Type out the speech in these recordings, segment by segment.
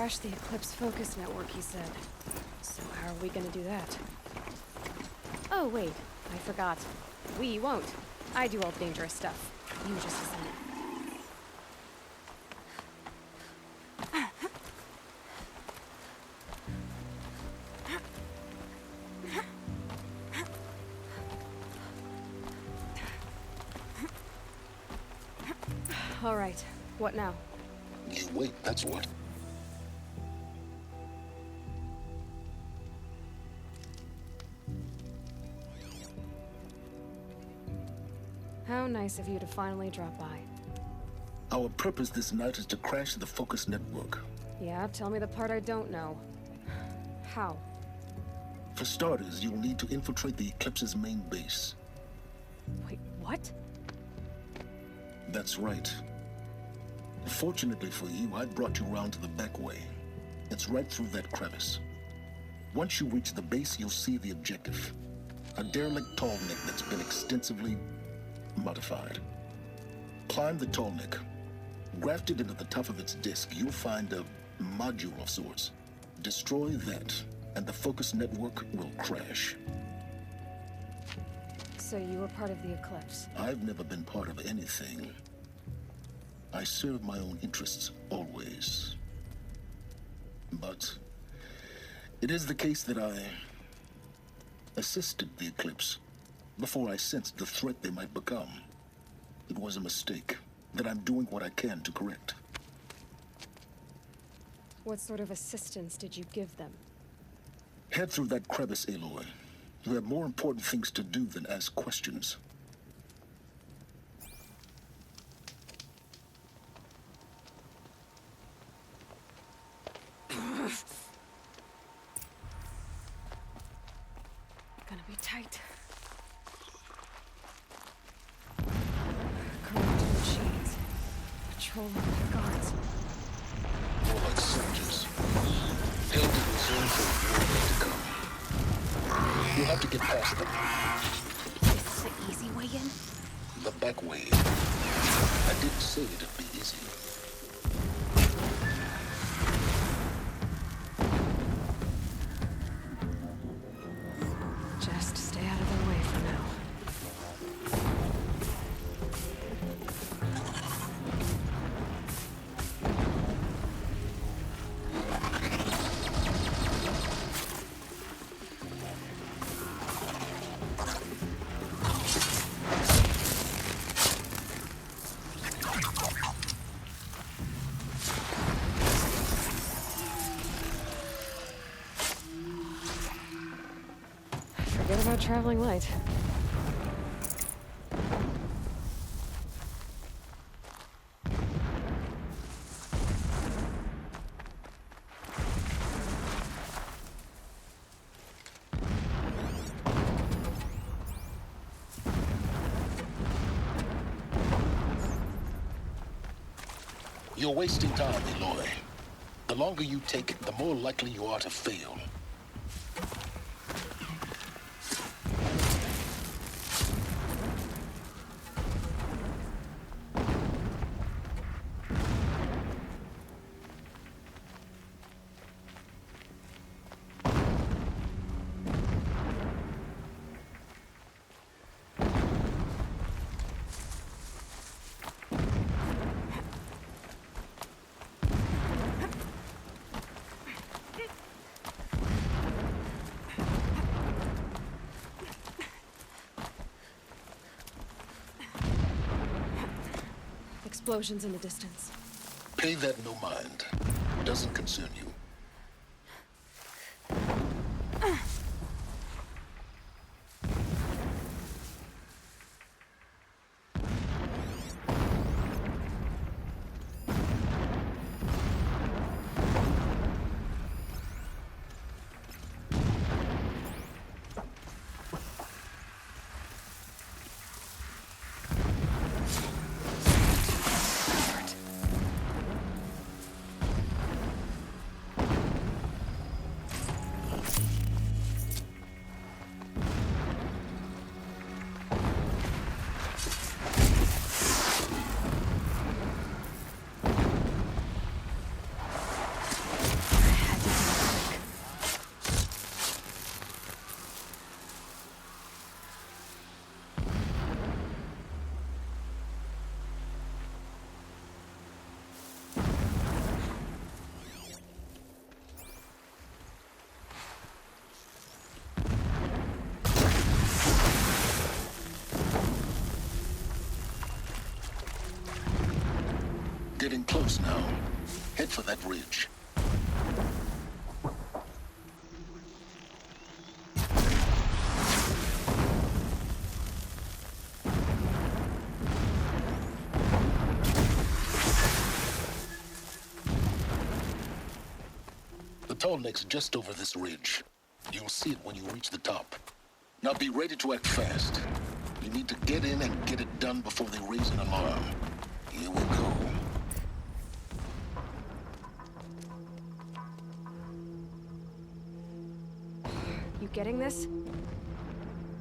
crash the Eclipse focus network, he said. So how are we gonna do that? Oh, wait. I forgot. We won't. I do all the dangerous stuff. You just listen. All right. What now? You wait, that's what. How nice of you to finally drop by. Our purpose this night is to crash the focus network. Yeah, tell me the part I don't know. How? For starters, you'll need to infiltrate the Eclipse's main base. Wait, what? That's right. Fortunately for you, I brought you around to the back way. It's right through that crevice. Once you reach the base, you'll see the objective. A derelict tall neck that's been extensively modified. Climb the tall neck. Grafted into the top of its disk, you'll find a module of sorts. Destroy that, and the focus network will crash. So you were part of the Eclipse? I've never been part of anything. I serve my own interests, always. But it is the case that I assisted the Eclipse before I sensed the threat they might become. It was a mistake that I'm doing what I can to correct. What sort of assistance did you give them? Head through that crevice, Aloy. You have more important things to do than ask questions. Gonna be tight. Corrupted machines. Patrolling the guards. More like soldiers. Held in reserve for war yet to come. You'll have to get past them. Is this the easy way in? The back way. I didn't say it'd be easy. Just stay out of their way for now. Forget about traveling light. You're wasting time, Aloy. The longer you take it, the more likely you are to fail. Explosions in the distance. Pay that no mind. Doesn't concern you. close now. Head for that ridge. The tall neck's just over this ridge. You'll see it when you reach the top. Now be ready to act fast. You need to get in and get it done before they raise an alarm. Here we go. You getting this?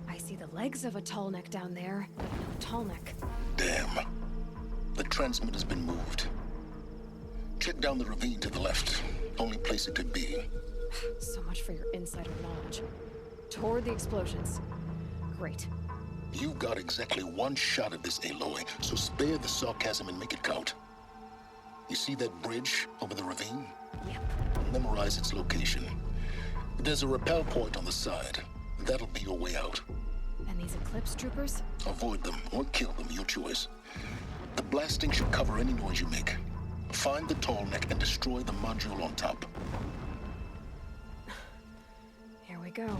I see the legs of a tall neck down there, but no tall neck. Damn. The transmitter's been moved. Check down the ravine to the left. Only place it could be. So much for your insider knowledge. Toward the explosions. Great. You've got exactly one shot at this, Aloy, so spare the sarcasm and make it count. You see that bridge over the ravine? Yep. Memorize its location. There's a rappel point on the side. That'll be your way out. And these Eclipse troopers? Avoid them or kill them, your choice. The blasting should cover any noise you make. Find the tall neck and destroy the module on top. Here we go.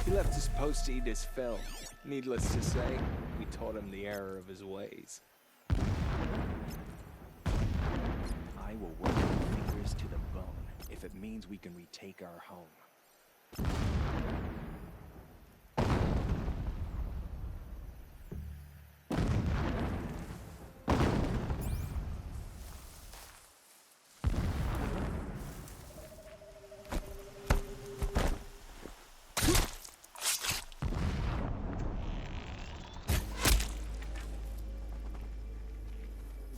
He left his post to eat his fill. Needless to say, we taught him the error of his ways. I will work my fingers to the bone if it means we can retake our home.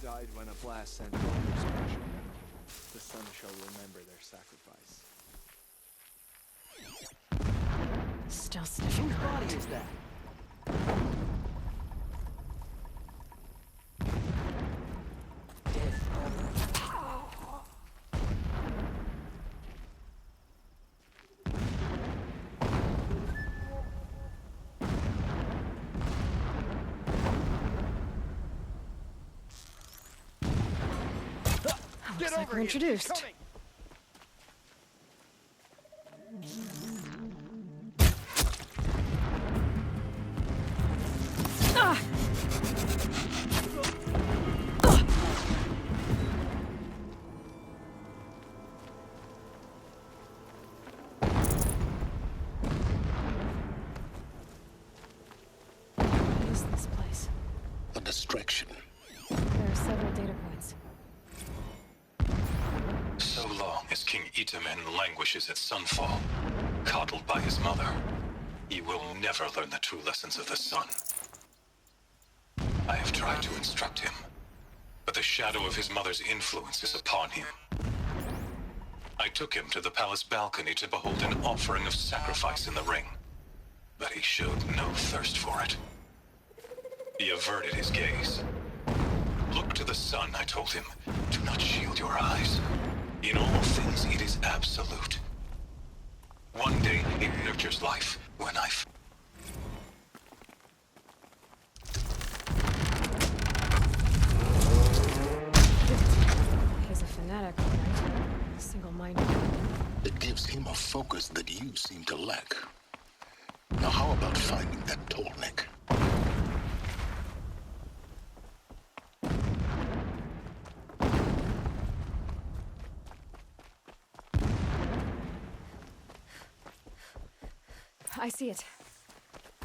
Died when a blast sent bombers crashing down. The sun shall remember their sacrifice. Still sniffing Whose around. body is that? Looks like we're introduced. Ah! What is this place? A distraction. There are several data points. So long as King Itamen languishes at sunfall, coddled by his mother, he will never learn the true lessons of the sun. I have tried to instruct him, but the shadow of his mother's influence is upon him. I took him to the palace balcony to behold an offering of sacrifice in the ring, but he showed no thirst for it. He averted his gaze. Look to the sun, I told him. Do not shield your eyes. In all things, it is absolute. One day, it nurtures life. When I... He's a fanatic, right? Single-minded. It gives him a focus that you seem to lack. Now how about finding that tall neck? I see it.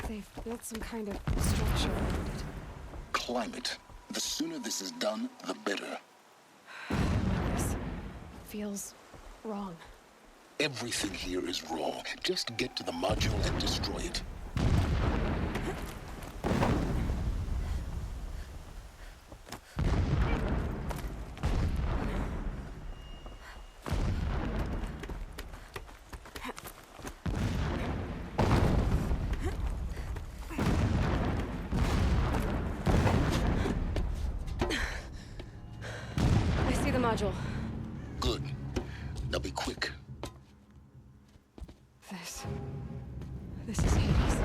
They've built some kind of structure around it. Climb it. The sooner this is done, the better. This feels wrong. Everything here is wrong. Just get to the module and destroy it. I see the module. Good. Now be quick. This is Hades.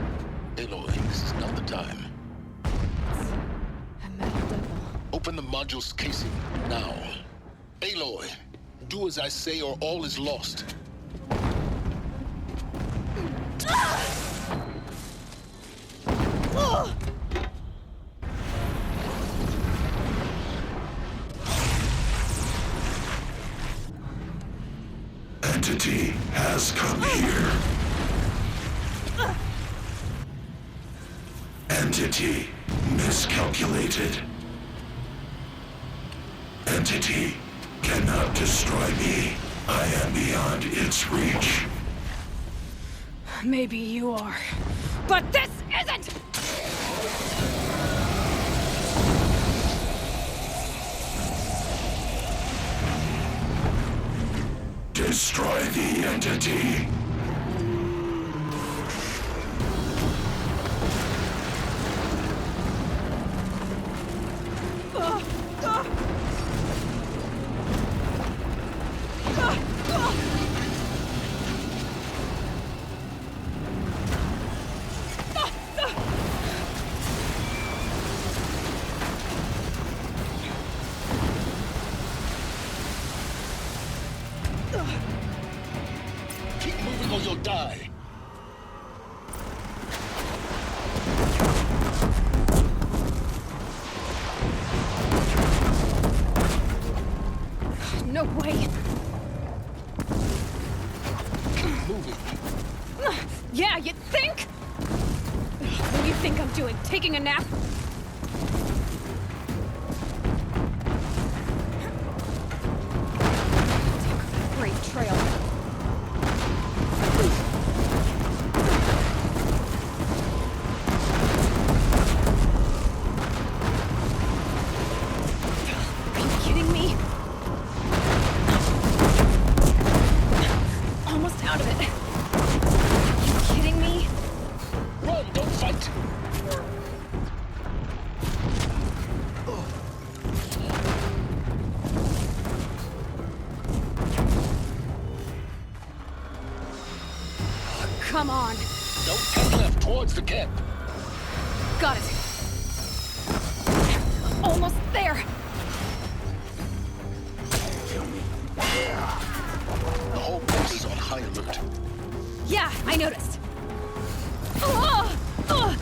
Aloy, this is not the time. It's a metal devil. Open the module's casing now. Aloy, do as I say or all is lost. Entity has come here. Entity miscalculated. Entity cannot destroy me. I am beyond its reach. Maybe you are. But this isn't! Destroy the entity. Keep moving or you'll die. No way! Keep moving. Yeah, you think? What do you think I'm doing? Taking a nap? Great trail. Are you kidding me? Almost out of it. Are you kidding me? Run, don't fight. Come on. Don't turn left towards the camp. Got it. Almost there. The whole base is on high alert. Yeah, I noticed. Oh! Oh!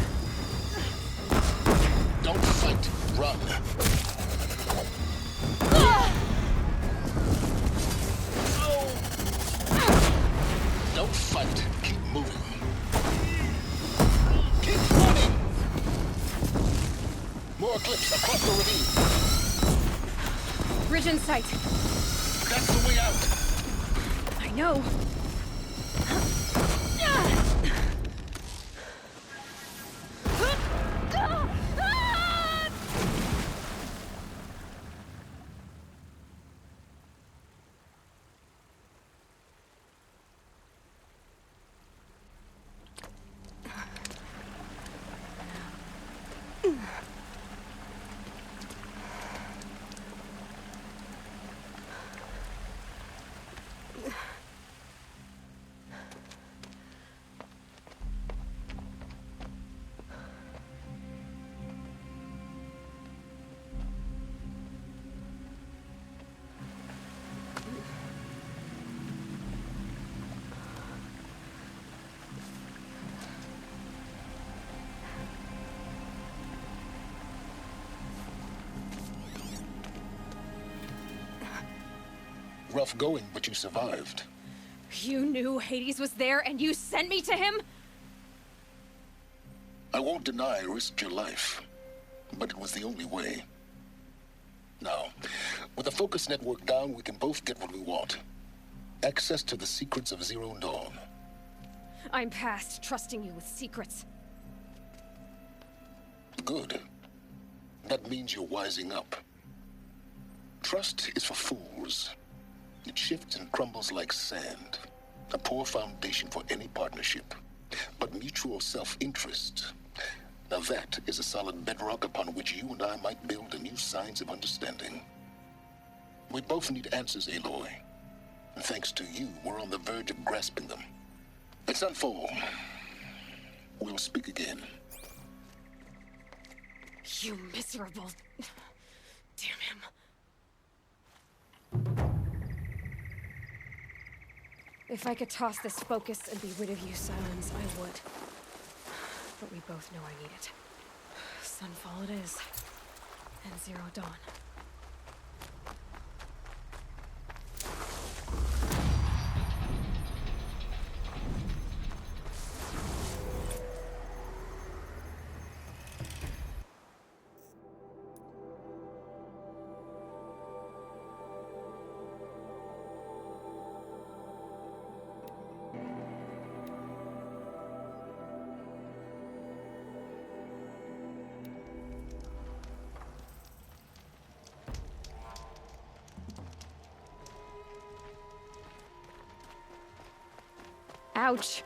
Don't fight, run. Don't fight, keep moving. Keep running! More clips across the ravine. Bridge in sight. That's the way out. I know. Rough going, but you survived. You knew Hades was there and you sent me to him? I won't deny I risked your life, but it was the only way. Now, with the focus network down, we can both get what we want. Access to the secrets of Zero Dawn. I'm past trusting you with secrets. Good. That means you're wising up. Trust is for fools. It shifts and crumbles like sand. A poor foundation for any partnership. But mutual self-interest, now that is a solid bedrock upon which you and I might build a new science of understanding. We both need answers, Aloy. And thanks to you, we're on the verge of grasping them. Let's unfold. We'll speak again. You miserable... Damn him. If I could toss this focus and be rid of you, Silence, I would. But we both know I need it. Sunfall it is. And Zero Dawn. Ouch.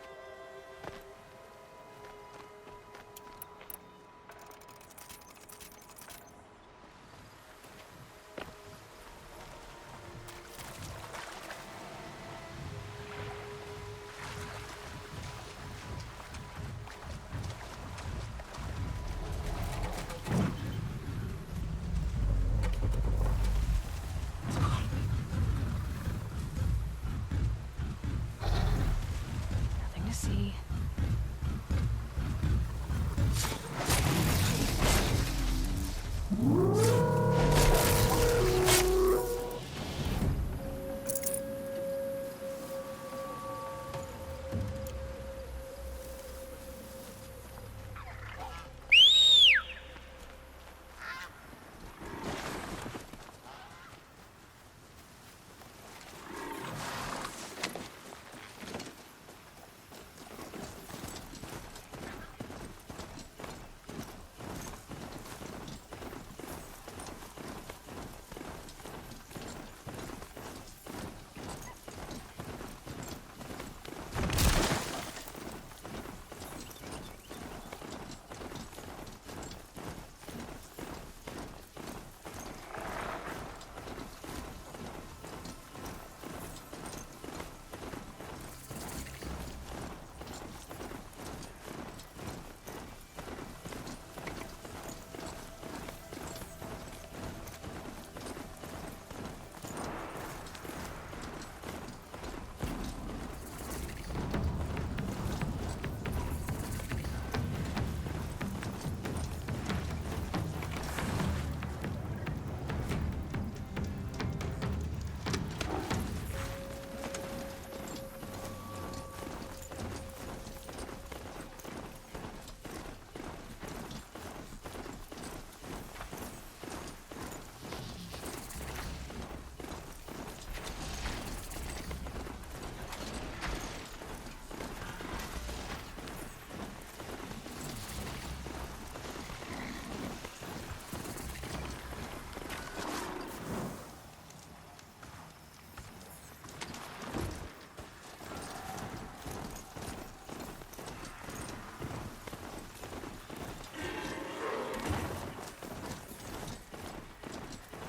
See.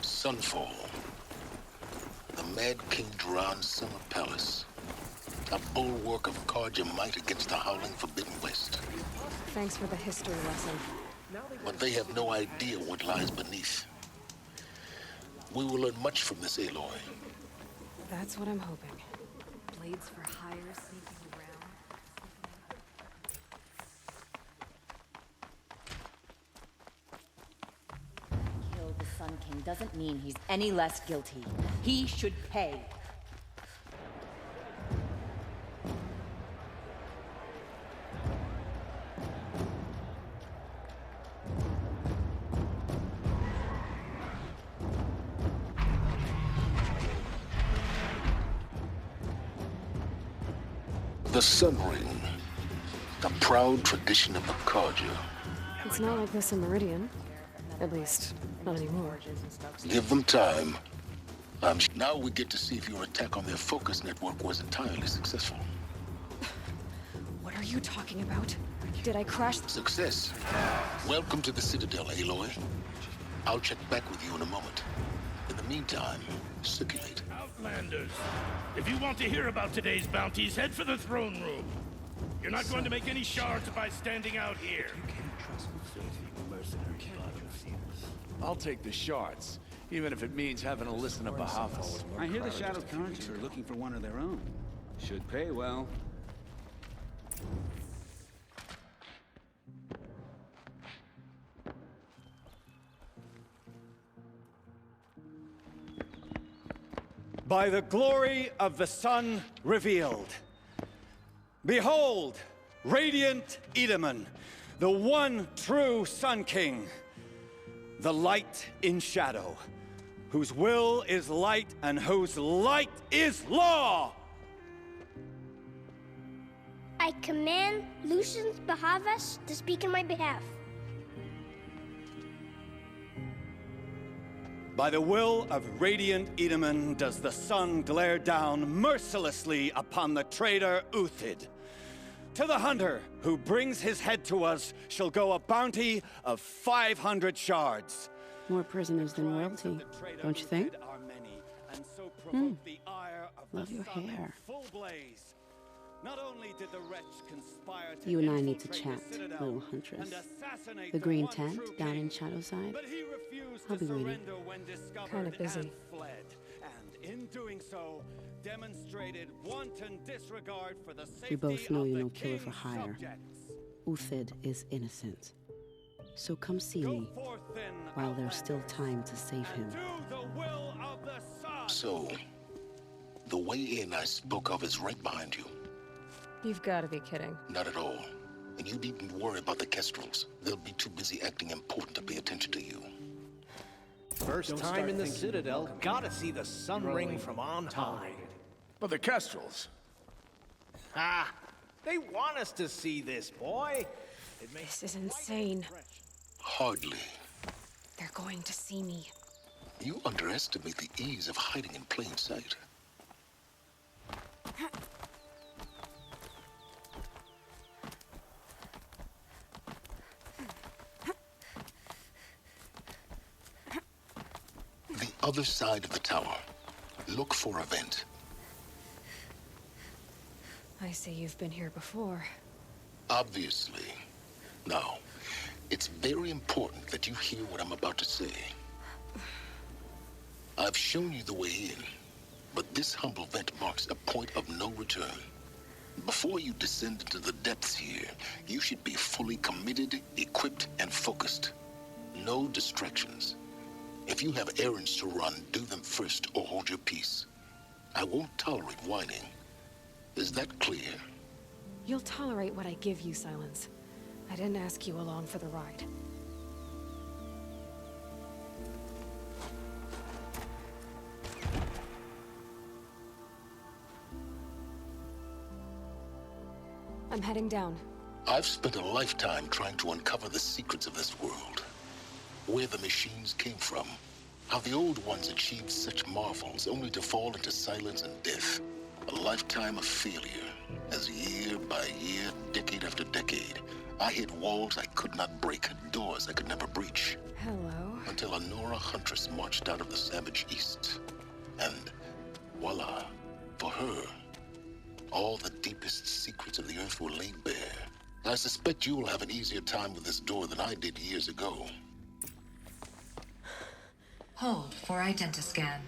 Sunfall. The Mad King Duran's summer palace. A bulwark of Carja might against the howling Forbidden West. Thanks for the history lesson. But they have no idea what lies beneath. We will learn much from this Aloy. That's what I'm hoping. Blades for hire sneaking around. Kill the Sun King doesn't mean he's any less guilty. He should pay. The Sun Ring. A proud tradition of the Carja. It's not like this in Meridian. At least, not anymore. Give them time. Now we get to see if your attack on their focus network was entirely successful. What are you talking about? Did I crash? Success. Welcome to the Citadel, Aloy. I'll check back with you in a moment. In the meantime, circulate. Outlanders, if you want to hear about today's bounties, head for the throne room. You're not going to make any shards by standing out here. I'll take the shards. Even if it means having to listen to Bahafal. I hear the Shadow Cards are looking for one of their own. Should pay well. By the glory of the sun revealed. Behold, radiant Edaman, the one true Sun King, the light in shadow, whose will is light and whose light is law! I command Lucius Bahavas to speak in my behalf. By the will of radiant Edaman does the sun glare down mercilessly upon the traitor Uthid. To the hunter who brings his head to us shall go a bounty of 500 shards. More prisoners than royalty, don't you think? Love your hair. Not only did the wretch conspire to You and I need to chat, little huntress. The green tent down in Shadowside. I'll be waiting. Kind of busy. And in doing so, demonstrated wanton disregard for the safety We both know of you're the no killer for king's hire. subjects. Uthid is innocent. So come see me while there's still time to save him. So, the way in I spoke of is right behind you. You've got to be kidding. Not at all. And you needn't worry about the Kestrels. They'll be too busy acting important to pay attention to you. First time in the Citadel, gotta see the sun ring from on high. But the Kestrels. Ha! They want us to see this, boy. This is insane. Hardly. They're going to see me. You underestimate the ease of hiding in plain sight. The other side of the tower. Look for a vent. I see you've been here before. Obviously. Now, it's very important that you hear what I'm about to say. I've shown you the way in, but this humble vent marks a point of no return. Before you descend into the depths here, you should be fully committed, equipped, and focused. No distractions. If you have errands to run, do them first or hold your peace. I won't tolerate whining. Is that clear? You'll tolerate what I give you, Silence. I didn't ask you along for the ride. I'm heading down. I've spent a lifetime trying to uncover the secrets of this world. Where the machines came from. How the old ones achieved such marvels only to fall into silence and death. A lifetime of failure. As year by year, decade after decade, I hit walls I could not break, doors I could never breach. Hello. Until a Nora huntress marched out of the savage east. And voila, for her, all the deepest secrets of the earth were laid bare. I suspect you will have an easier time with this door than I did years ago. Hold for identiscan.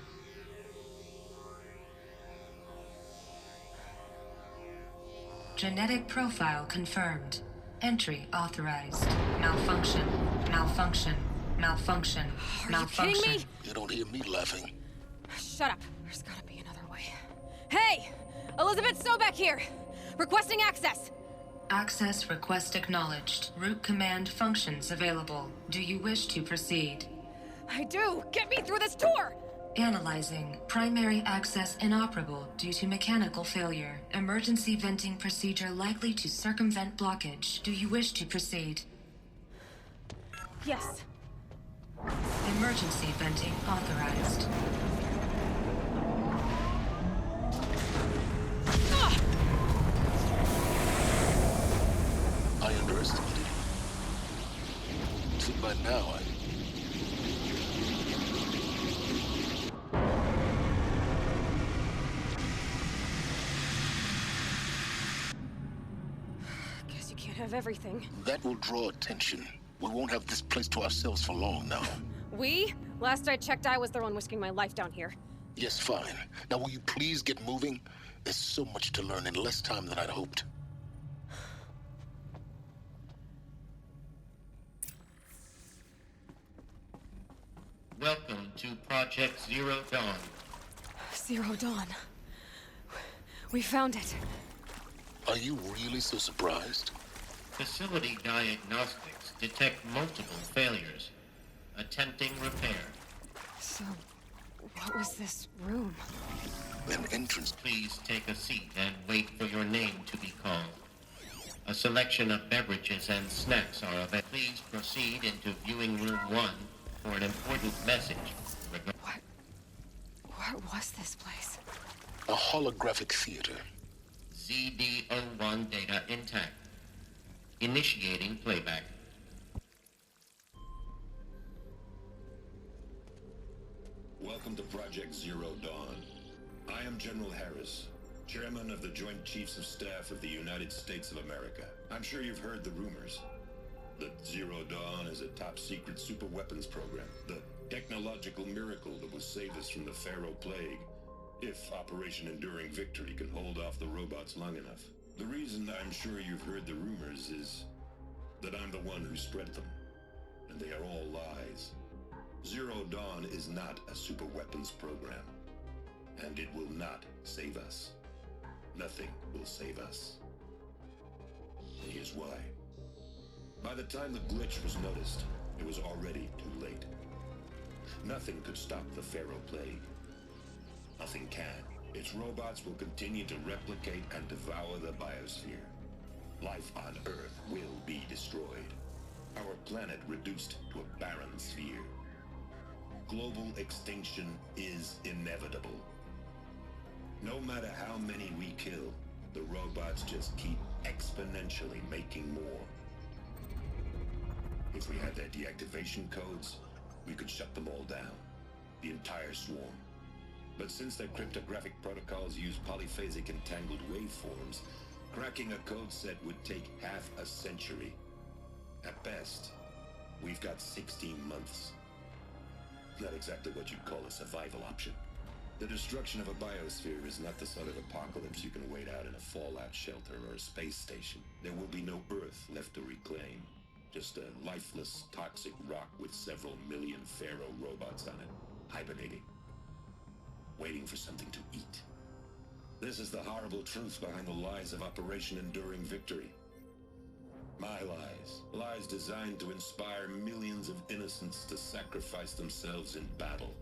Genetic profile confirmed. Entry authorized. Malfunction. Malfunction. Malfunction. Malfunction. Are you kidding me? You don't hear me laughing. Shut up. There's gotta be another way. Hey! Elizabeth Sobek here! Requesting access! Access request acknowledged. Root command functions available. Do you wish to proceed? I do! Get me through this tour! Analyzing. Primary access inoperable due to mechanical failure. Emergency venting procedure likely to circumvent blockage. Do you wish to proceed? Yes. Emergency venting authorized. I underestimated you. See, by now, Guess you can't have everything. That will draw attention. We won't have this place to ourselves for long now. We? Last I checked, I was the one risking my life down here. Yes, fine. Now will you please get moving? There's so much to learn in less time than I'd hoped. Welcome to Project Zero Dawn. Zero Dawn. We found it. Are you really so surprised? Facility diagnostics detect multiple failures. Attempting repair. So, what was this room? An entrance. Please take a seat and wait for your name to be called. A selection of beverages and snacks are available. Please proceed into viewing room 1 for an important message. What was this place? A holographic theater. ZD-01 data intact. Initiating playback. Welcome to Project Zero Dawn. I am General Harris, Chairman of the Joint Chiefs of Staff of the United States of America. I'm sure you've heard the rumors that Zero Dawn is a top-secret super-weapons program, the technological miracle that will save us from the Pharaoh Plague, if Operation Enduring Victory can hold off the robots long enough. The reason I'm sure you've heard the rumors is that I'm the one who spread them, and they are all lies. Zero Dawn is not a super-weapons program, and it will not save us. Nothing will save us. And here's why. By the time the glitch was noticed, it was already too late. Nothing could stop the Pharaoh Plague. Nothing can. Its robots will continue to replicate and devour the biosphere. Life on Earth will be destroyed. Our planet reduced to a barren sphere. Global extinction is inevitable. No matter how many we kill, the robots just keep exponentially making more. If we had their deactivation codes, we could shut them all down. The entire swarm. But since their cryptographic protocols use polyphasic entangled waveforms, cracking a code set would take half a century. At best, we've got 16 months. Not exactly what you'd call a survival option. The destruction of a biosphere is not the sort of apocalypse you can wait out in a fallout shelter or a space station. There will be no Earth left to reclaim. Just a lifeless, toxic rock with several million Pharaoh robots on it, hibernating, waiting for something to eat. This is the horrible truth behind the lies of Operation Enduring Victory. My lies. Lies designed to inspire millions of innocents to sacrifice themselves in battle.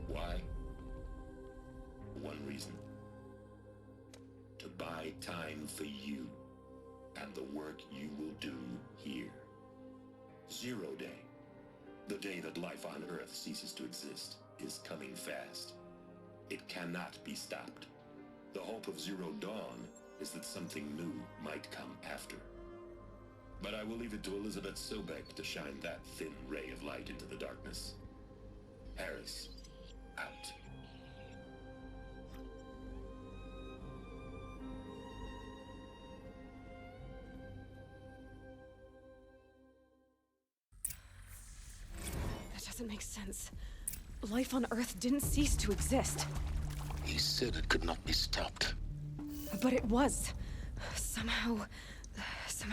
Why? One reason. To buy time for you and the work you will do here. Zero Day, the day that life on Earth ceases to exist, is coming fast. It cannot be stopped. The hope of Zero Dawn is that something new might come after. But I will leave it to Elizabeth Sobek to shine that thin ray of light into the darkness. Harris, out. That doesn't make sense. Life on Earth didn't cease to exist. He said it could not be stopped. But it was. Somehow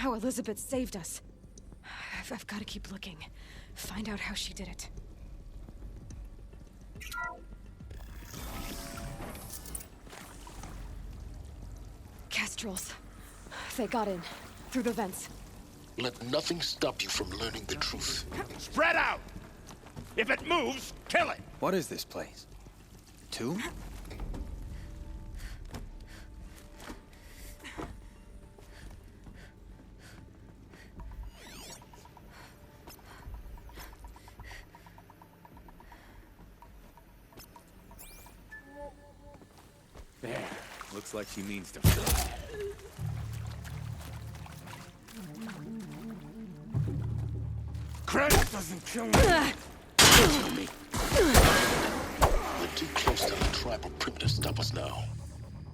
Elizabeth saved us. I've got to keep looking. Find out how she did it. Kestrels. They got in. Through the vents. Let nothing stop you from learning the truth. Spread out! If it moves, kill it! What is this place? Two? There. Looks like she means to fly. Credit doesn't kill me. Kill me. We're too close to the tribal perimeter to stop us now.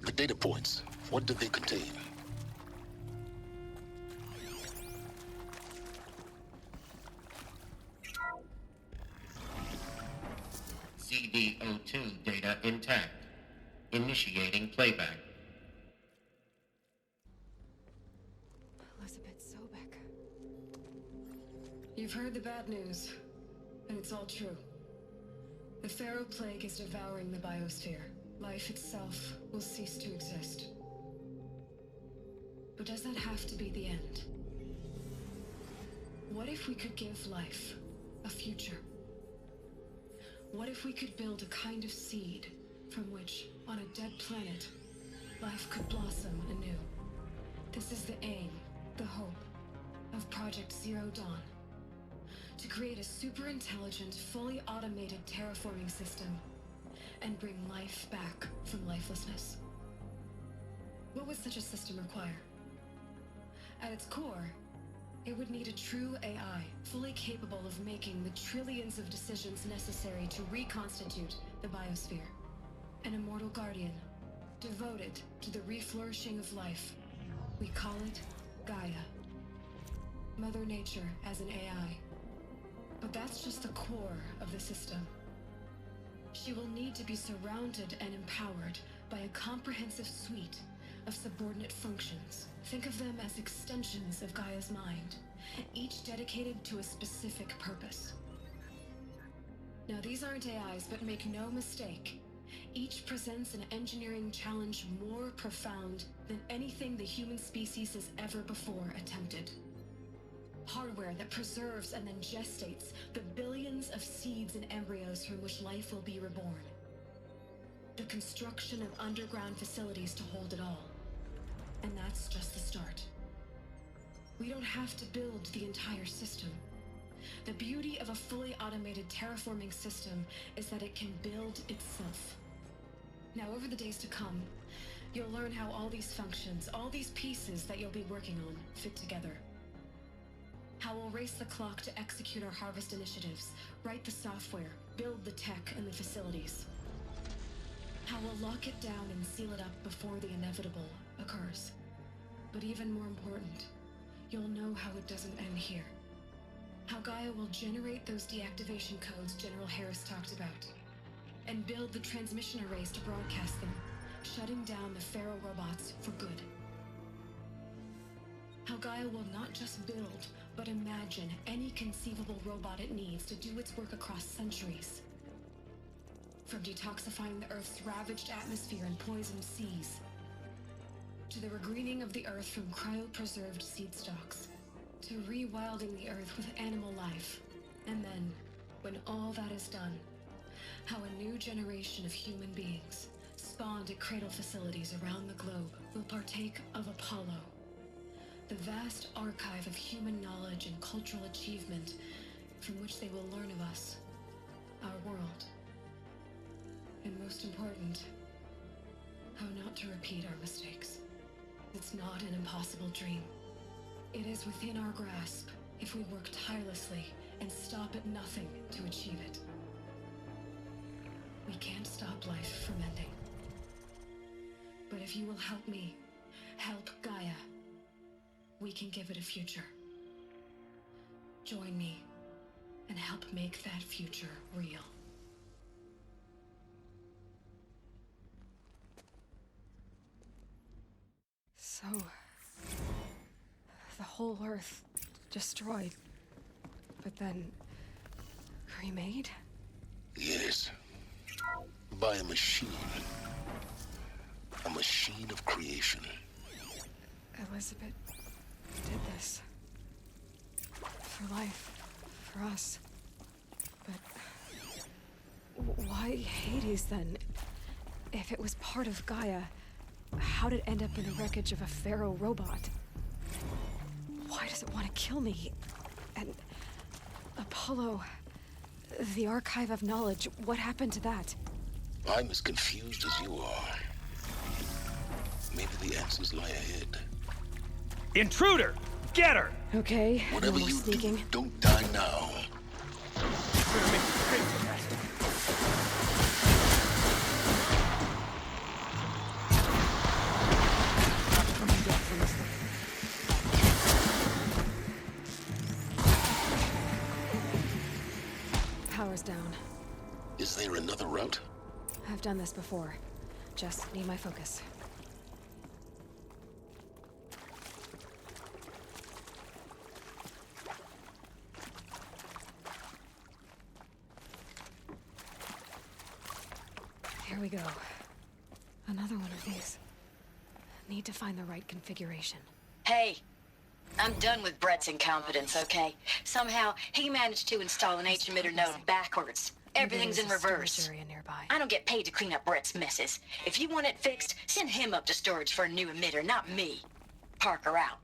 The data points, what did they contain? APO2 data intact. Initiating playback. Elizabeth Sobek. You've heard the bad news, and it's all true. The Pharaoh Plague is devouring the biosphere. Life itself will cease to exist. But does that have to be the end? What if we could give life a future? What if we could build a kind of seed from which, on a dead planet, life could blossom anew? This is the aim, the hope, of Project Zero Dawn. To create a super-intelligent, fully automated terraforming system and bring life back from lifelessness. What would such a system require? At its core, it would need a true AI, fully capable of making the trillions of decisions necessary to reconstitute the biosphere. An immortal guardian, devoted to the reflourishing of life. We call it Gaia. Mother Nature as an AI. But that's just the core of the system. She will need to be surrounded and empowered by a comprehensive suite of subordinate functions. Think of them as extensions of Gaia's mind, each dedicated to a specific purpose. Now, these aren't AIs, but make no mistake, each presents an engineering challenge more profound than anything the human species has ever before attempted. Hardware that preserves and then gestates the billions of seeds and embryos from which life will be reborn. The construction of underground facilities to hold it all. And that's just the start. We don't have to build the entire system. The beauty of a fully automated terraforming system is that it can build itself. Now, over the days to come, you'll learn how all these functions, all these pieces that you'll be working on, fit together. How we'll race the clock to execute our harvest initiatives, write the software, build the tech and the facilities. How we'll lock it down and seal it up before the inevitable occurs. But even more important, you'll know how it doesn't end here. How Gaia will generate those deactivation codes General Harris talked about, and build the transmission arrays to broadcast them, shutting down the Pharaoh robots for good. How Gaia will not just build, but imagine any conceivable robot it needs to do its work across centuries. From detoxifying the Earth's ravaged atmosphere and poisoned seas, to the regreening of the Earth from cryopreserved seed stocks, to rewilding the Earth with animal life. And then, when all that is done, how a new generation of human beings, spawned at cradle facilities around the globe, will partake of Apollo, the vast archive of human knowledge and cultural achievement from which they will learn of us, our world. And most important, how not to repeat our mistakes. It's not an impossible dream. It is within our grasp if we work tirelessly and stop at nothing to achieve it. We can't stop life from ending. But if you will help me, help Gaia, we can give it a future. Join me and help make that future real. So, the whole Earth destroyed, but then remade? Yes. By a machine. A machine of creation. Elizabeth did this. For life. For us. But why Hades then? If it was part of Gaia, how did it end up in the wreckage of a Pharaoh robot? Why does it want to kill me? And Apollo, the archive of knowledge, what happened to that? I'm as confused as you are. Maybe the answers lie ahead. Intruder! Get her! Okay, whatever no more you sneaking. do, don't die now. Power's down. Is there another route? I've done this before. Just need my focus. Here we go. Another one of these. Need to find the right configuration. Hey, I'm done with Brett's incompetence, okay? Somehow, he managed to install an H-emitter node backwards. Everything's in reverse. I don't get paid to clean up Brett's messes. If you want it fixed, send him up to storage for a new emitter, not me. Parker out.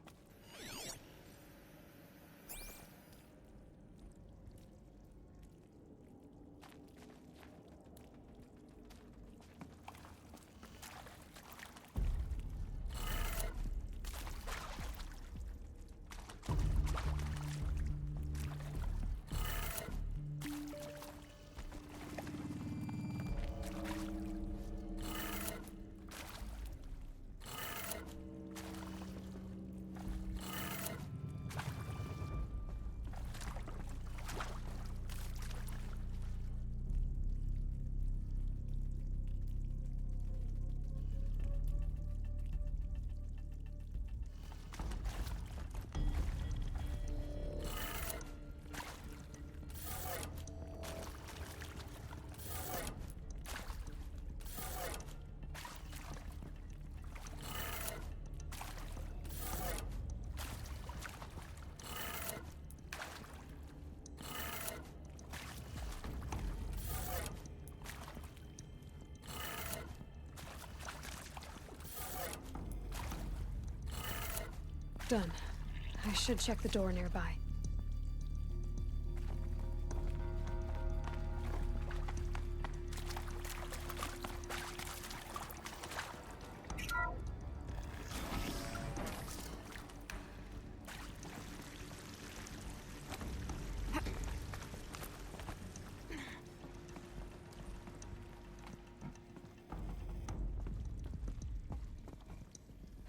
Done. I should check the door nearby.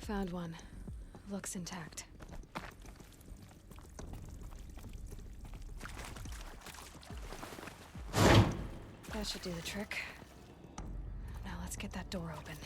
Found one. Looks intact. That should do the trick. Now let's get that door open.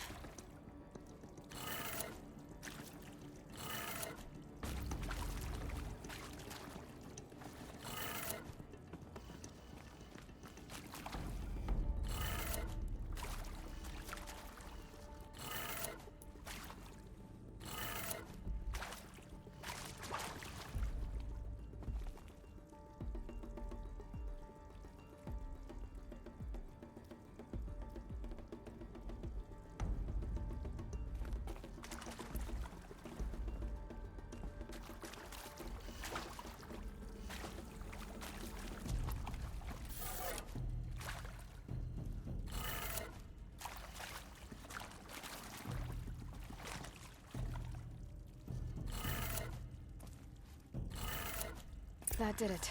That did it.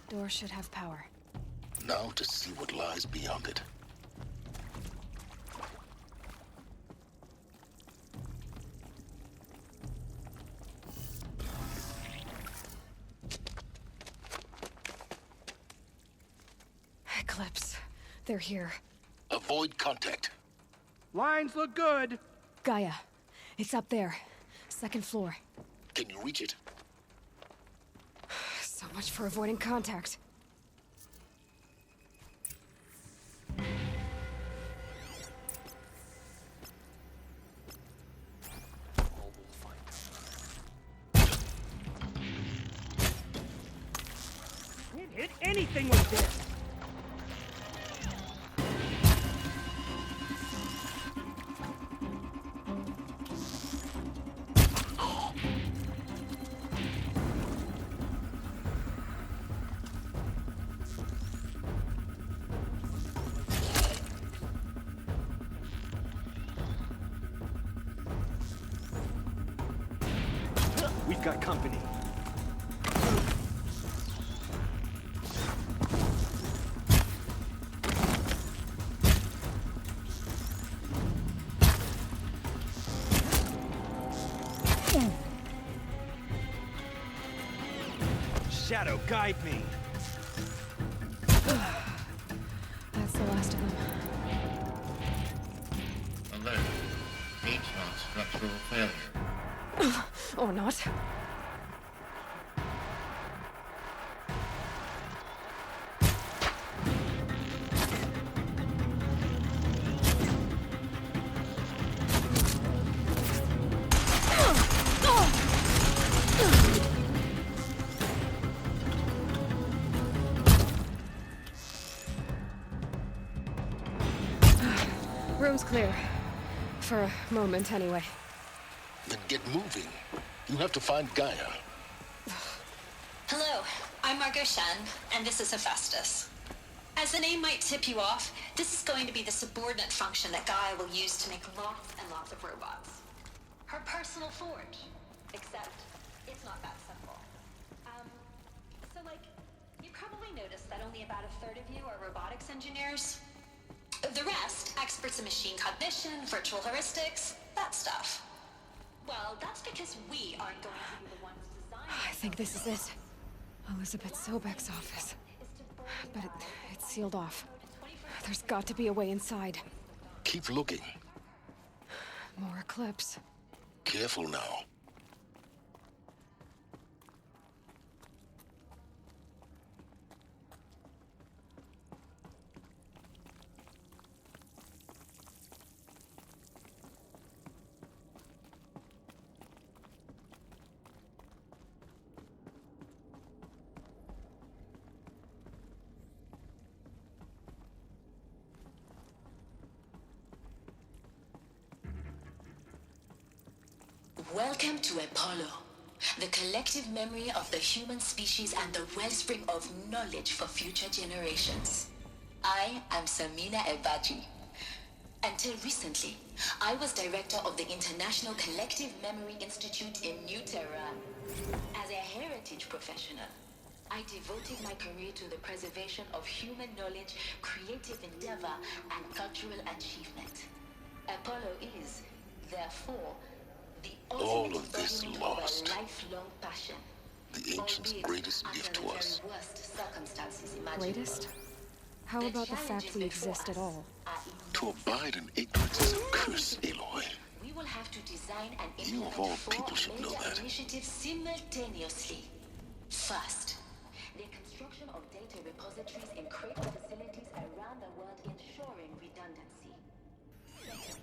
Door should have power. Now to see what lies beyond it. Eclipse. They're here. Avoid contact. Lines look good. Gaia. It's up there. Second floor. Can you reach it? So much for avoiding contact. Can't hit anything with this. We've got company. Shadow, guide me. That's Or not. Room's clear. For a moment, anyway. Then get moving. You have to find Gaia. Hello, I'm Margot Shen, and this is Hephaestus. As the name might tip you off, this is going to be the subordinate function that Gaia will use to make lots and lots of robots. Her personal forge. Except, it's not that simple. You probably noticed that only about a third of you are robotics engineers. The rest, experts in machine cognition, virtual heuristics, that stuff. Well, that's because we aren't going to be the ones designing. I think this is it. Elizabeth Sobek's office. But it's sealed off. There's got to be a way inside. Keep looking. More Eclipse. Careful now. Welcome to Apollo, the collective memory of the human species and the wellspring of knowledge for future generations. I am Samina Ebaji. Until recently, I was director of the International Collective Memory Institute in New Tehran. As a heritage professional, I devoted my career to the preservation of human knowledge, creative endeavor, and cultural achievement. Apollo is, therefore, all of this lost. Lifelong passion. The ancients' greatest gift to us. Greatest? How about the fact we exist at all? To abide in ignorance is a curse, Aloy. We will have to design and You of all people should know that. Initiatives simultaneously. First, the construction of data repositories in critical facilities around the world, ensuring redundancy. Second,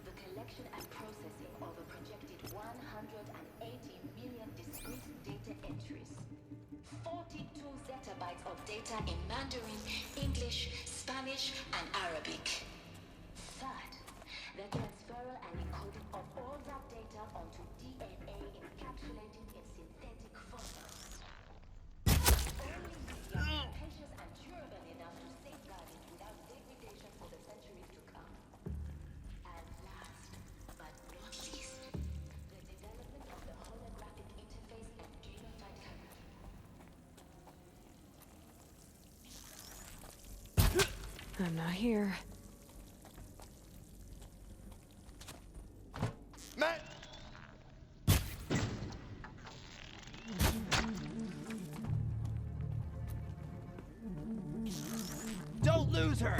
the collection and processing of a projected 180 million discrete data entries. 42 zettabytes of data in Mandarin, English, Spanish, and Arabic. Third, the transferal and encoding of all that data onto DNA encapsulated in synthetic formats. Only these are capacious and durable enough to safeguard it without degradation for the centuries to come. And last, but not least, the development of the holographic interface and genotype coverage. I'm not here. Matt! Don't lose her!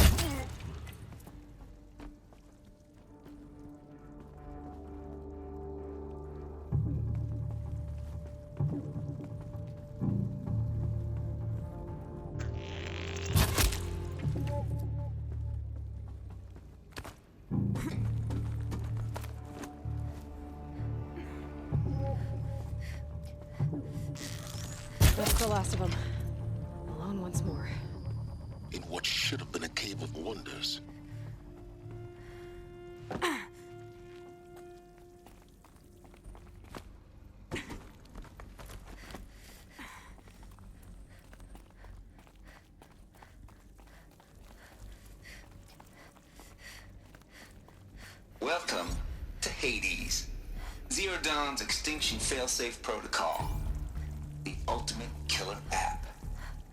That's the last of them. Alone once more. In what should have been a cave of wonders. Welcome to Hades, Zero Dawn's extinction failsafe protocol. The ultimate killer app.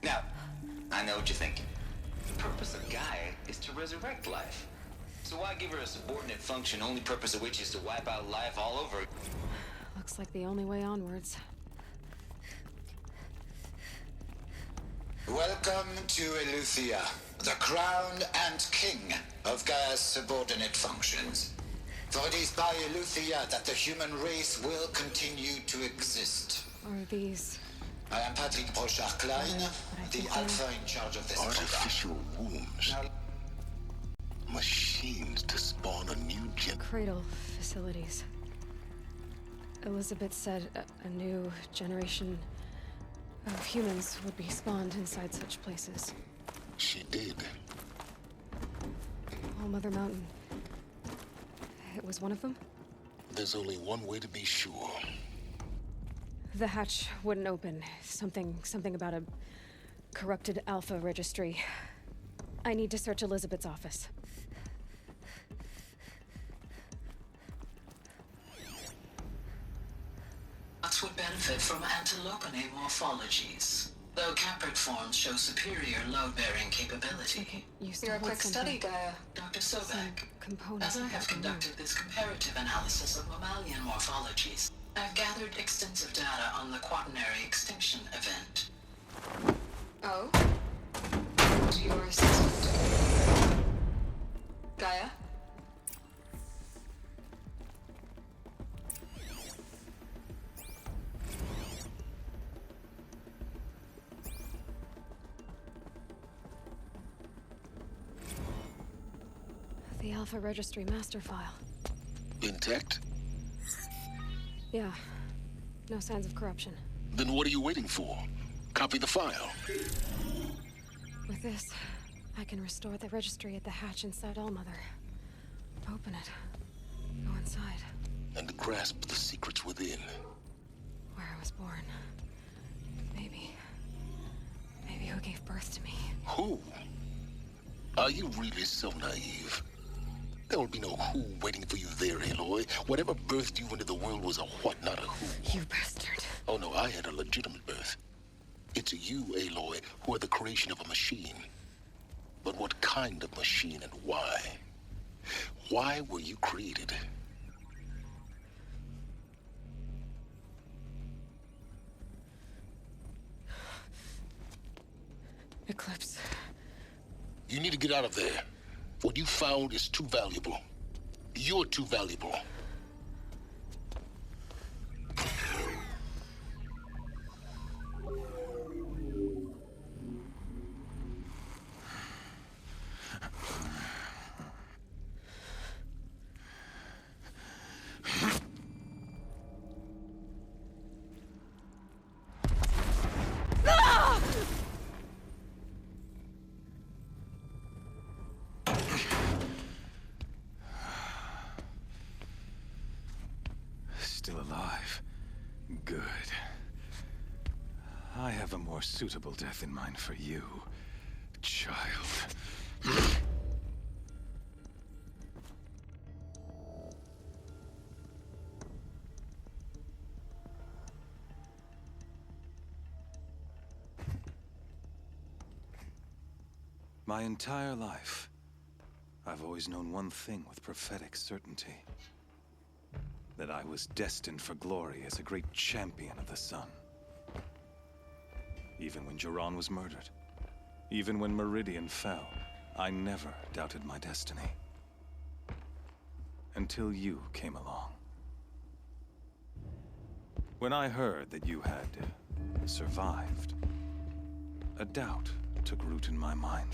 Now, I know what you're thinking. The purpose of Gaia is to resurrect life. So why give her a subordinate function, only purpose of which is to wipe out life all over? Looks like the only way onwards. Welcome to Eleuthia, the crown and king of Gaia's subordinate functions. For it is by Eleuthia that the human race will continue to exist. Are these... I am Patrick Brochard-Klein, the Alpha in charge of this artificial wombs. Machines to spawn a new Cradle facilities. Elizabeth said a new generation of humans would be spawned inside such places. She did. All Mother Mountain. It was one of them? There's only one way to be sure. The hatch wouldn't open. Something about a corrupted Alpha registry. I need to search Elizabeth's office. Would benefit from antilopine morphologies, though caprid forms show superior load-bearing capability. You're a quick study, Gaia. Dr. Sobek, as I have conducted this comparative analysis of mammalian morphologies, I've gathered extensive data on the quaternary extinction event. Oh? And your assistant? Gaia? The Alpha Registry master file. Intact? Yeah. No signs of corruption. Then what are you waiting for? Copy the file. With this, I can restore the registry at the hatch inside Allmother. Open it. Go inside. And grasp the secrets within. Where I was born. Maybe who gave birth to me. Who? Are you really so naive? There will be no who waiting for you there, Aloy. Whatever birthed you into the world was a what, not a who. You bastard. Oh no, I had a legitimate birth. It's you, Aloy, who are the creation of a machine. But what kind of machine and why? Why were you created? Eclipse. You need to get out of there. What you found is too valuable. You're too valuable. Still alive. Good. I have a more suitable death in mind for you, child. My entire life, I've always known one thing with prophetic certainty. That I was destined for glory as a great champion of the sun. Even when Jiran was murdered, even when Meridian fell, I never doubted my destiny. Until you came along. When I heard that you had survived, a doubt took root in my mind.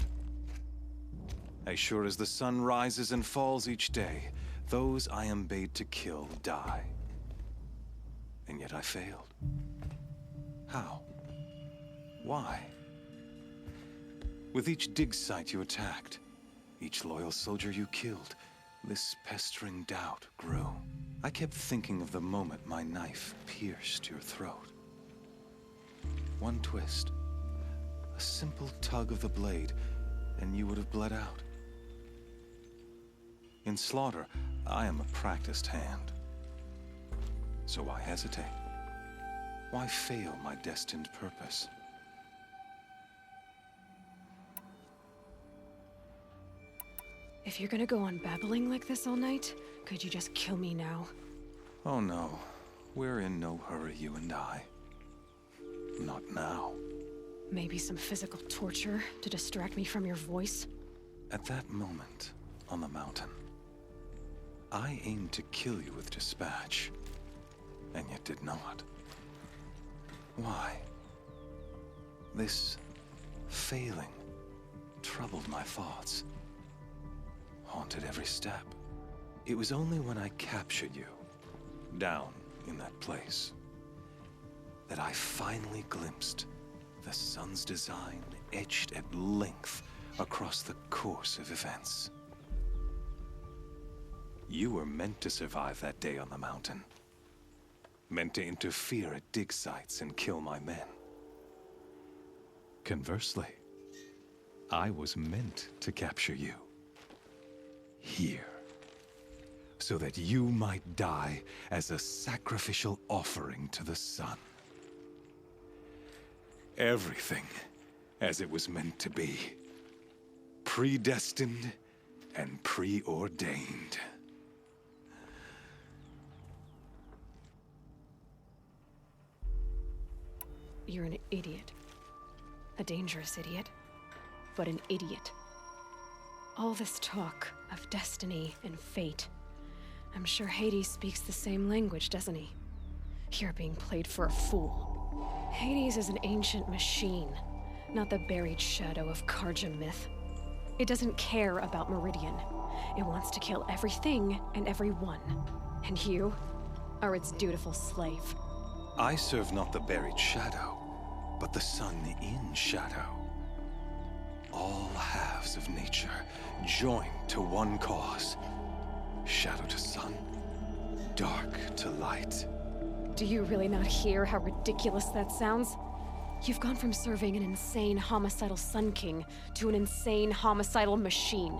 As sure as the sun rises and falls each day, those I am bade to kill die. And yet I failed. How? Why? With each dig site you attacked, each loyal soldier you killed, this pestering doubt grew. I kept thinking of the moment my knife pierced your throat. One twist, a simple tug of the blade, and you would have bled out. In slaughter, I am a practiced hand. So why hesitate? Why fail my destined purpose? If you're gonna go on babbling like this all night, could you just kill me now? Oh no. We're in no hurry, you and I. Not now. Maybe some physical torture to distract me from your voice? At that moment, on the mountain, I aimed to kill you with dispatch, and yet did not. Why? This failing troubled my thoughts, haunted every step. It was only when I captured you, down in that place, that I finally glimpsed the sun's design etched at length across the course of events. You were meant to survive that day on the mountain. Meant to interfere at dig sites and kill my men. Conversely, I was meant to capture you. Here. So that you might die as a sacrificial offering to the sun. Everything as it was meant to be. Predestined and preordained. You're an idiot. A dangerous idiot, but an idiot. All this talk of destiny and fate. I'm sure Hades speaks the same language, doesn't he? You're being played for a fool. Hades is an ancient machine, not the buried shadow of Karja myth. It doesn't care about Meridian. It wants to kill everything and everyone. And you are its dutiful slave. I serve not the buried shadow, but the sun in shadow. All halves of nature joined to one cause. Shadow to sun, dark to light. Do you really not hear how ridiculous that sounds? You've gone from serving an insane homicidal Sun King to an insane homicidal machine.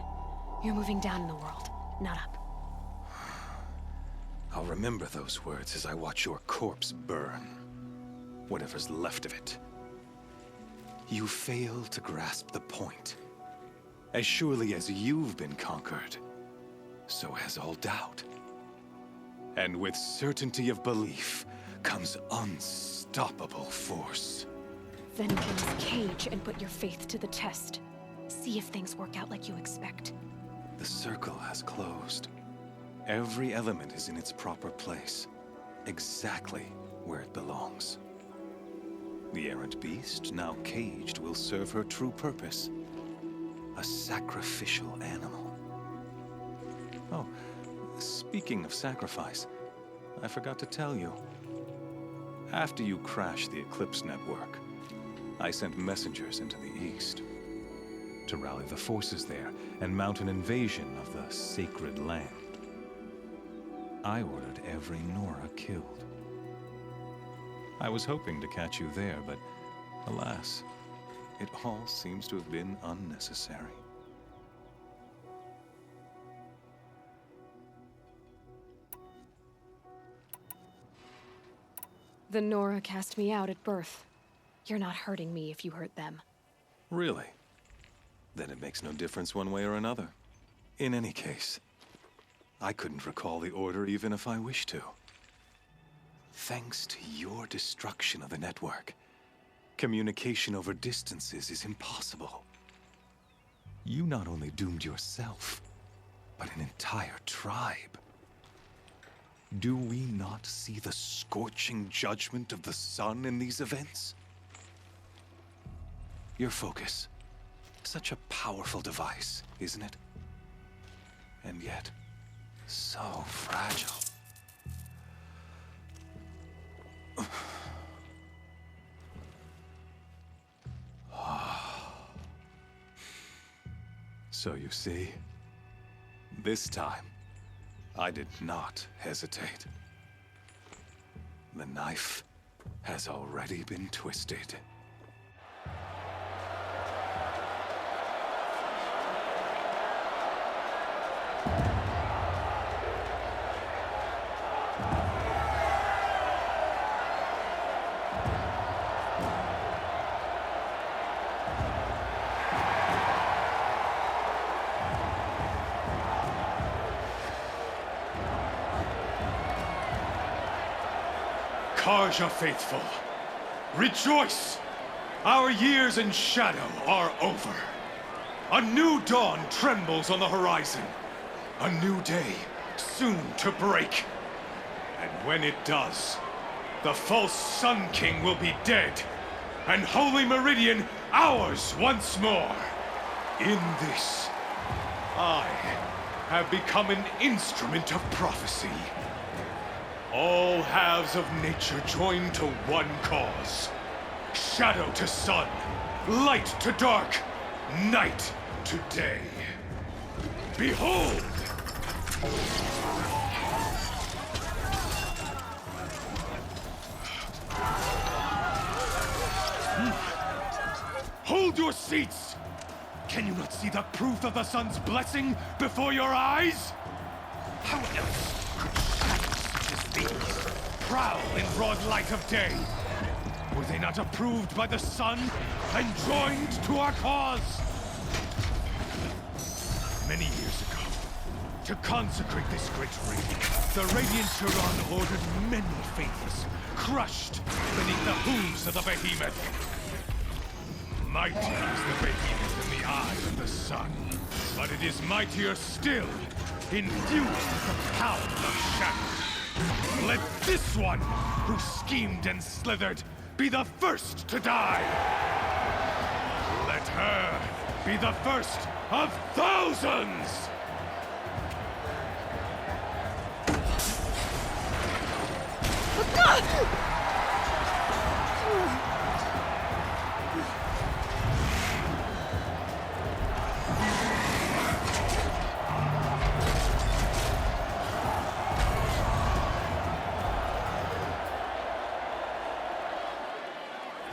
You're moving down in the world, not up. I'll remember those words as I watch your corpse burn. Whatever's left of it. You fail to grasp the point. As surely as you've been conquered, so has all doubt. And with certainty of belief comes unstoppable force. Then get his cage and put your faith to the test. See if things work out like you expect. The circle has closed. Every element is in its proper place, exactly where it belongs. The errant beast, now caged, will serve her true purpose. A sacrificial animal. Oh, speaking of sacrifice, I forgot to tell you. After you crashed the Eclipse network, I sent messengers into the east to rally the forces there and mount an invasion of the sacred land. I ordered every Nora killed. I was hoping to catch you there, but alas, it all seems to have been unnecessary. The Nora cast me out at birth. You're not hurting me if you hurt them. Really? Then it makes no difference one way or another. In any case, I couldn't recall the order even if I wished to. Thanks to your destruction of the network, communication over distances is impossible. You not only doomed yourself, but an entire tribe. Do we not see the scorching judgment of the sun in these events? Your focus. Such a powerful device, isn't it? And yet, so fragile. So you see, this time, I did not hesitate. The knife has already been twisted. Karja faithful, rejoice! Our years in shadow are over. A new dawn trembles on the horizon. A new day soon to break. And when it does, the false Sun King will be dead, and Holy Meridian ours once more. In this, I have become an instrument of prophecy. All halves of nature join to one cause. Shadow to sun, light to dark, night to day. Behold! Hold your seats! Can you not see the proof of the sun's blessing before your eyes? How else could shadows such as these prowl in broad light of day? Were they not approved by the sun and joined to our cause? Many years ago, to consecrate this great ring, the Radiant Turon ordered many faithless, crushed beneath the hooves of the behemoth. Mighty is the behemoth in the eye of the sun, but it is mightier still, infused with the power of shadow. Let this one, who schemed and slithered, be the first to die! Let her be the first of thousands!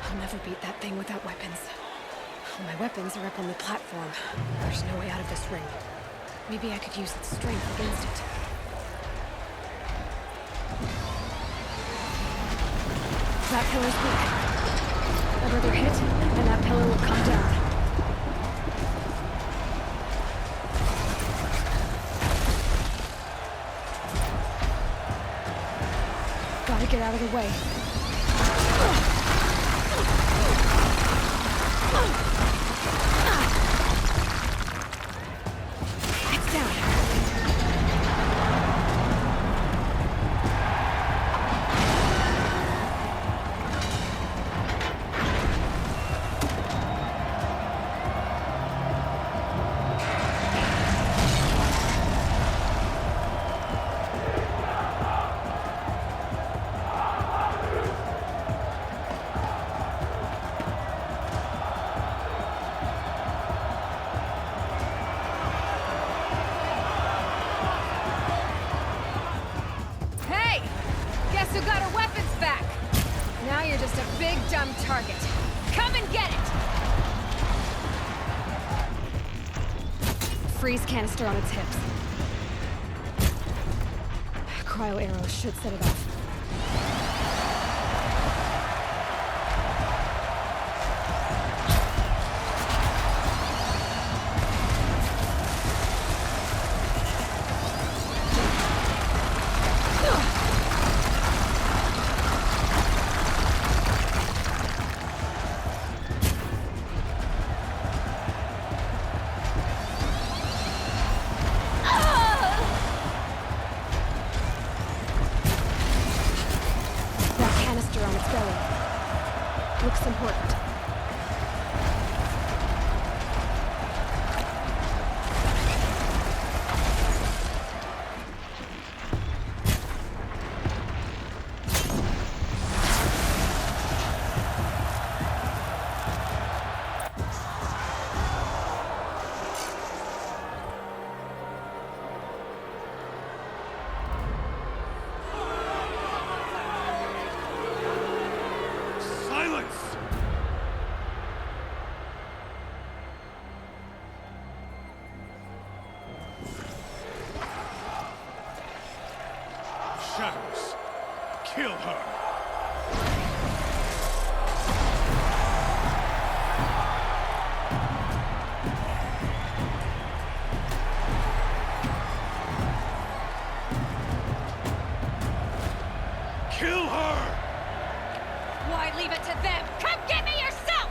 I'll never beat that thing without weapons. My weapons are up on the platform. There's no way out of this ring. Maybe I could use its strength against it. That pillar's weak. Another hit, and that pillar will come down. Gotta get out of the way. It's down. Target. Come and get it! Freeze canister on its hips. Cryo arrows should set it off. Looks important. Shadows, kill her! Kill her! Why leave it to them? Come get me yourself!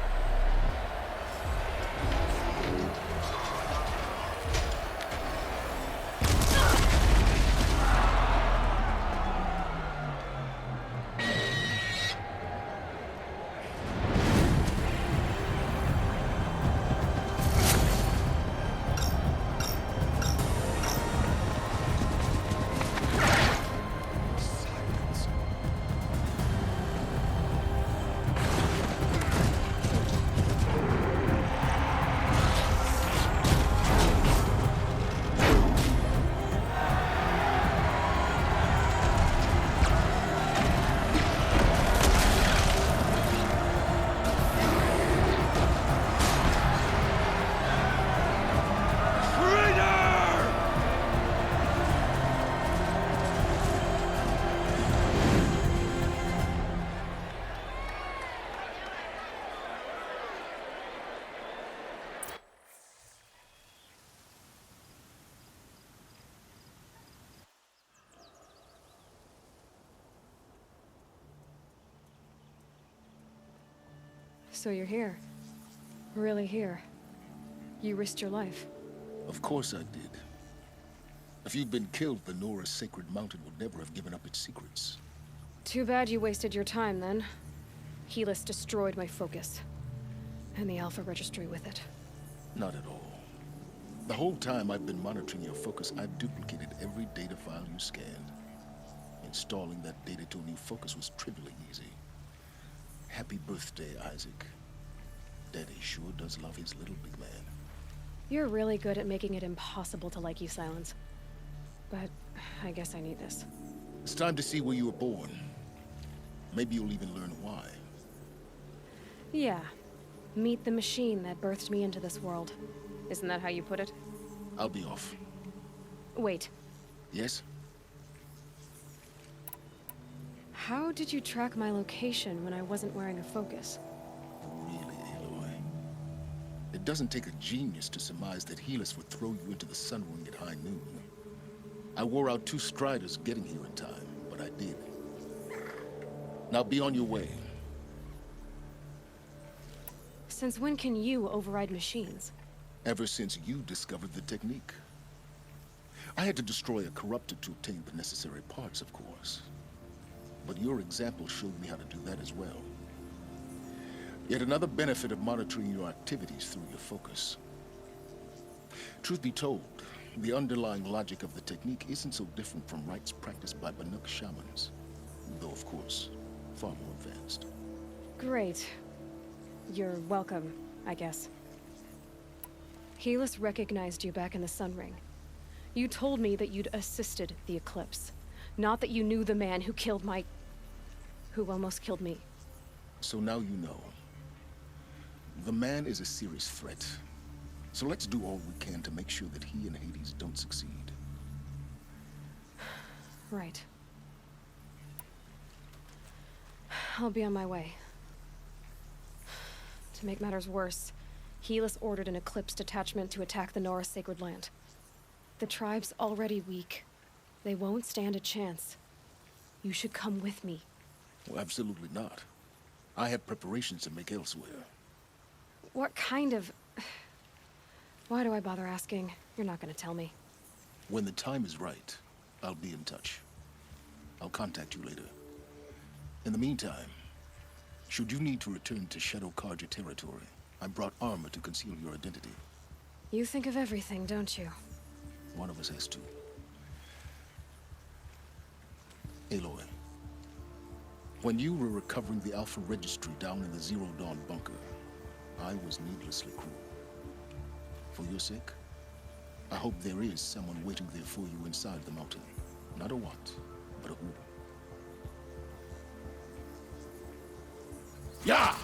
So you're here. Really here. You risked your life. Of course I did. If you'd been killed, the Nora's sacred mountain would never have given up its secrets. Too bad you wasted your time, then. Helis destroyed my focus. And the Alpha Registry with it. Not at all. The whole time I've been monitoring your focus, I've duplicated every data file you scanned. Installing that data to a new focus was trivially easy. Happy birthday, Isaac. Daddy sure does love his little big man. You're really good at making it impossible to like you, Silence. But I guess I need this. It's time to see where you were born. Maybe you'll even learn why. Yeah. Meet the machine that birthed me into this world. Isn't that how you put it? I'll be off. Wait. Yes? How did you track my location when I wasn't wearing a focus? Really, Aloy? It doesn't take a genius to surmise that Helis would throw you into the sun ring at high noon. I wore out 2 striders getting here in time, but I did. Now be on your way. Since when can you override machines? Ever since you discovered the technique. I had to destroy a corruptor to obtain the necessary parts, of course. But your example showed me how to do that as well. Yet another benefit of monitoring your activities through your focus. Truth be told, the underlying logic of the technique isn't so different from rites practiced by Banuk shamans. Though, of course, far more advanced. Great. You're welcome, I guess. Helis recognized you back in the Sun Ring. You told me that you'd assisted the Eclipse. Not that you knew the man who killed who almost killed me. So now you know. The man is a serious threat. So let's do all we can to make sure that he and Hades don't succeed. Right. I'll be on my way. To make matters worse, Helis ordered an Eclipse detachment to attack the Nora Sacred Land. The tribe's already weak. They won't stand a chance. You should come with me. Well, absolutely not. I have preparations to make elsewhere. What kind of... Why do I bother asking? You're not gonna tell me. When the time is right, I'll be in touch. I'll contact you later. In the meantime, should you need to return to Shadow Karja territory, I brought armor to conceal your identity. You think of everything, don't you? One of us has to. Aloy, when you were recovering the Alpha Registry down in the Zero Dawn bunker, I was needlessly cruel. For your sake, I hope there is someone waiting there for you inside the mountain. Not a what, but a who. Yeah!